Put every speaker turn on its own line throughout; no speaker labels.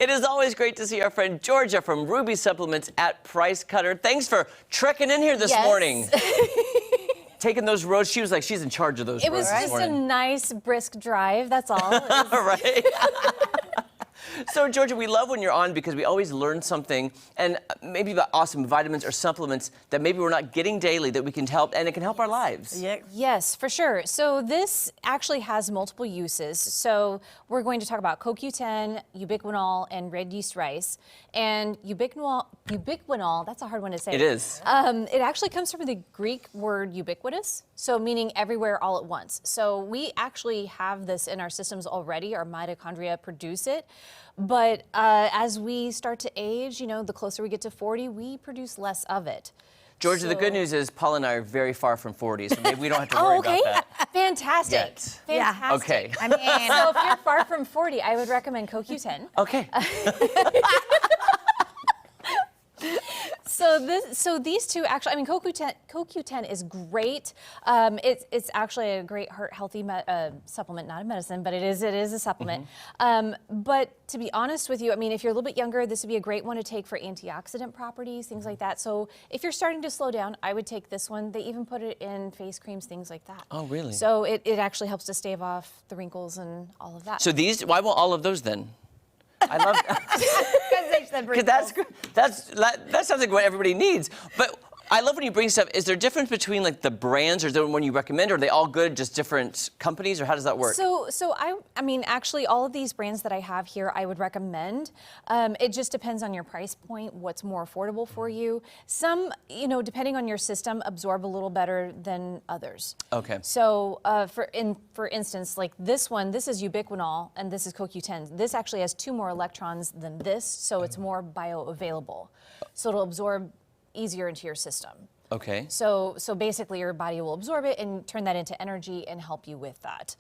It is always great to see our friend Georgia from Ruby Supplements at Price Cutter. Thanks for trekking in here this morning. Taking those roads. She was like, she's in charge of those roads.
It was just a nice, brisk drive, that's all.
Right. So, Georgia, we love when you're on because we always learn something, and maybe about awesome vitamins or supplements that maybe we're not getting daily that we can help, and it can help our lives.
Yeah. Yes, for sure. So this actually has multiple uses. So we're going to talk about CoQ10, ubiquinol, and red yeast rice. And ubiquinol, that's a hard one to say.
It is.
It actually comes from the Greek word ubiquitous, so meaning everywhere all at once. So we actually have this in our systems already. Our mitochondria produce it. But as we start to age, you know, the closer we get to 40, we produce less of it.
Georgia, the good news is Paul and I are very far from 40, so maybe we don't have to worry about that.
Fantastic.
Yet.
Fantastic.
Yeah. Okay.
I mean, so if you're far from 40, I would recommend CoQ10.
Okay.
So these two actually, I mean, CoQ10 is great. It's actually a great heart healthy supplement, not a medicine, but it is a supplement. But to be honest with you, I mean, if you're a little bit younger, this would be a great one to take for antioxidant properties, things like that. So if you're starting to slow down, I would take this one. They even put it in face creams, things like that.
Oh, really?
So it actually helps to stave off the wrinkles and all of that.
So these, why won't all of those then? I love because that sounds like what everybody needs. But I love when you bring stuff. Is there a difference between like the brands, or is there one you recommend, or are they all good, just different companies, or how does that work?
So I mean, actually, all of these brands that I have here, I would recommend. It just depends on your price point, what's more affordable for you. Some, you know, depending on your system, absorb a little better than others.
Okay.
So for instance, like this one, this is ubiquinol, and this is CoQ10. This actually has 2 more electrons than this, so it's more bioavailable. So it'll absorb easier into your system.
Okay.
So basically your body will absorb it and turn that into energy and help you with that.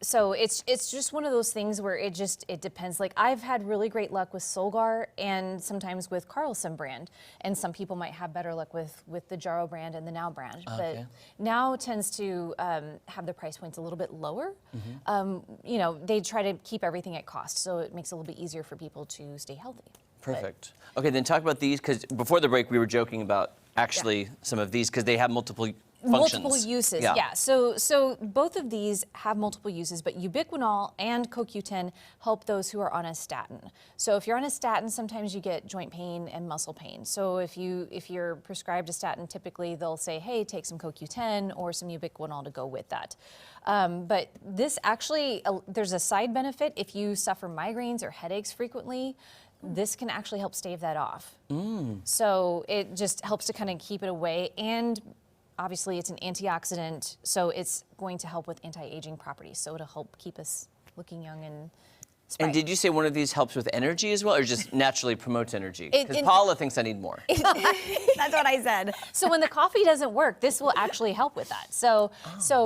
So it's just one of those things where it depends. Like I've had really great luck with Solgar and sometimes with Carlson brand, and some people might have better luck with the Jarrow brand and the Now brand.
Okay.
But Now tends to have the price points a little bit lower. You know, they try to keep everything at cost, so it makes it a little bit easier for people to stay healthy.
Perfect. Okay, then talk about these, because before the break we were joking about actually some of these, because they have multiple functions.
Multiple uses, yeah. So both of these have multiple uses, but ubiquinol and CoQ10 help those who are on a statin. So if you're on a statin, sometimes you get joint pain and muscle pain. So if you're prescribed a statin, typically they'll say, hey, take some CoQ10 or some ubiquinol to go with that. But this actually, there's a side benefit if you suffer migraines or headaches frequently. This can actually help stave that off. So it just helps to kind of keep it away, and obviously it's an antioxidant, so it's going to help with anti-aging properties. So it'll help keep us looking young and spry.
And did you say one of these helps with energy as well, or just naturally promotes energy? Because Paula thinks I need more.
That's what I said.
So when the coffee doesn't work, this will actually help with that. So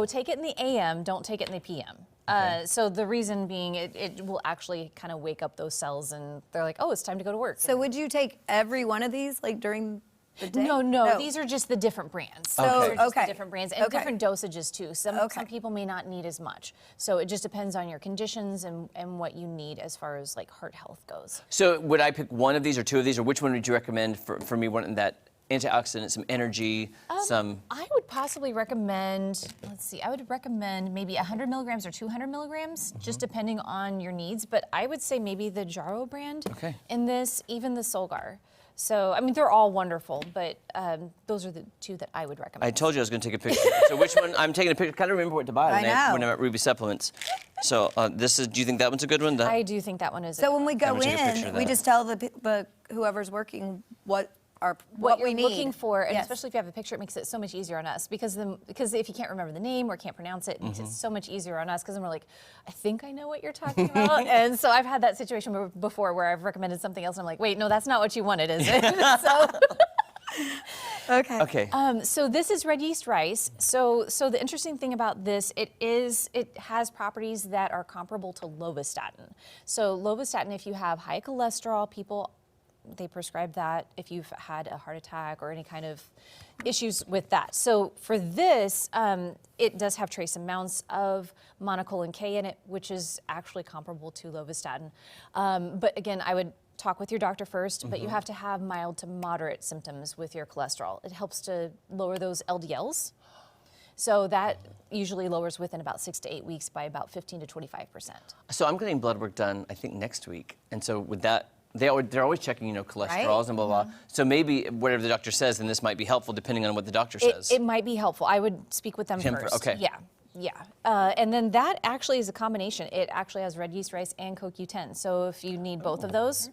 take it in the AM, don't take it in the PM. Okay. So the reason being, it will actually kind of wake up those cells, and they're like, oh, it's time to go to work.
So would you take every one of these, like during the day?
No, these are just the different brands.
So,
these are just the different brands, and different dosages too. Some people may not need as much. So it just depends on your conditions and what you need as far as like heart health goes.
So would I pick one of these or 2 of these, or which one would you recommend for me, one that antioxidant, some energy, some...
I would possibly recommend, let's see, I would recommend maybe 100 milligrams or 200 milligrams, just depending on your needs. But I would say maybe the Jarrow brand in this, even the Solgar. So, I mean, they're all wonderful, but those are the 2 that I would recommend.
I told you I was going to take a picture. So which one? I'm taking a picture. Kind of remember what to buy when I'm at Ruby Supplements. So this is. Do you think that one's a good one?
I do think that one is.
So when we go in, we just tell the whoever's working what we need.
You're looking for, and especially if you have a picture, it makes it so much easier on us, because if you can't remember the name or can't pronounce it, it makes it so much eeasier on us, because then we're like, I think I know what you're talking about. And so I've had that situation before where I've recommended something else, and I'm like, wait, no, that's not what you wanted, is it?
Okay.
So this is red yeast rice. So the interesting thing about this, it has properties that are comparable to lovastatin. So lovastatin, if you have high cholesterol, people they prescribe that if you've had a heart attack or any kind of issues with that. So for this, it does have trace amounts of monocolin K in it, which is actually comparable to lovastatin. But again, I would talk with your doctor first, but you have to have mild to moderate symptoms with your cholesterol. It helps to lower those LDLs. So that usually lowers within about 6 to 8 weeks by about 15 to 25%.
So I'm getting blood work done, I think, next week. And so with that, they're always checking, cholesterols and blah, blah. So maybe whatever the doctor says, then this might be helpful depending on what the doctor says.
It might be helpful. I would speak with them first.
Okay.
Yeah. And then that actually is a combination. It actually has red yeast rice and CoQ10. So if you need both of those,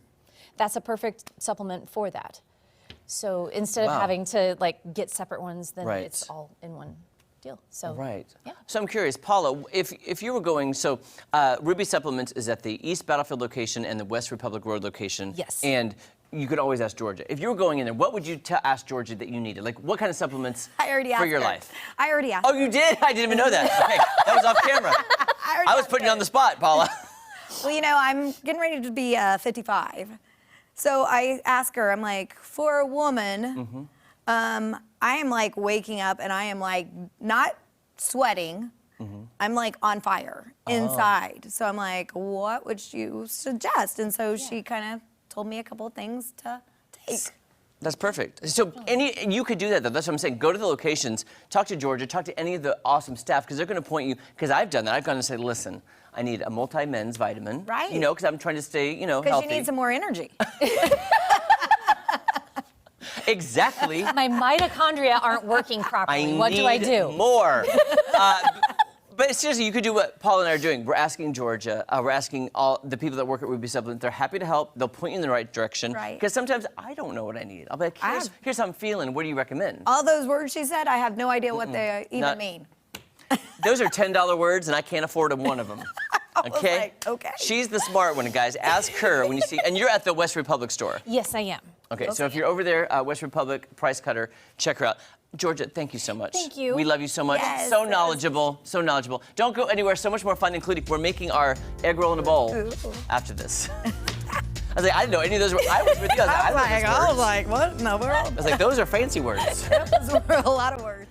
that's a perfect supplement for that. So instead of having to get separate ones, then it's all in one deal. So yeah.
So I'm curious, Paula, if you were going, so Ruby Supplements is at the East Battlefield location and the West Republic Road location.
Yes.
And you could always ask Georgia. If you were going in there, what would you ask Georgia that you needed? Like, what kind of supplements for your life?
I already asked
Oh, you did? I didn't even know that. Okay, that was off camera. I was putting you on the spot, Paula.
Well, I'm getting ready to be 55. So I ask her, I'm like, for a woman, I am waking up and I am not sweating. I'm on fire inside. So I'm like, what would you suggest? And so she kind of told me a couple of things to take.
That's perfect. So you could do that, though. That's what I'm saying. Go to the locations, talk to Georgia, talk to any of the awesome staff, because they're going to point you, because I've done that. I've gone and said, listen, I need a multi-men's vitamin.
Right.
Because I'm trying to stay, healthy.
Because you need some more energy.
Exactly.
My mitochondria aren't working properly. What do I do?
More. But seriously, you could do what Paul and I are doing. We're asking Georgia. We're asking all the people that work at Ruby Supplement. They're happy to help. They'll point you in the right direction.
Right.
Because sometimes I don't know what I need. I'll be like, here's how I'm feeling. What do you recommend?
All those words she said, I have no idea what they even mean.
Those are $10 words, and I can't afford one of them. Okay?
Okay.
She's the smart one, guys. Ask her when you see. And you're at the West Republic store.
Yes, I am.
Okay, so if you're over there, West Republic, Price Cutter, check her out. Georgia, thank you so much.
Thank you.
We love you so much.
Yes.
So knowledgeable, so knowledgeable. Don't go anywhere. So much more fun, including we're making our egg roll in a bowl after this. I was like, I didn't know any of those were. I was with you. I was like,
what in the world?
I was like, those are fancy words.
Those were a lot of words.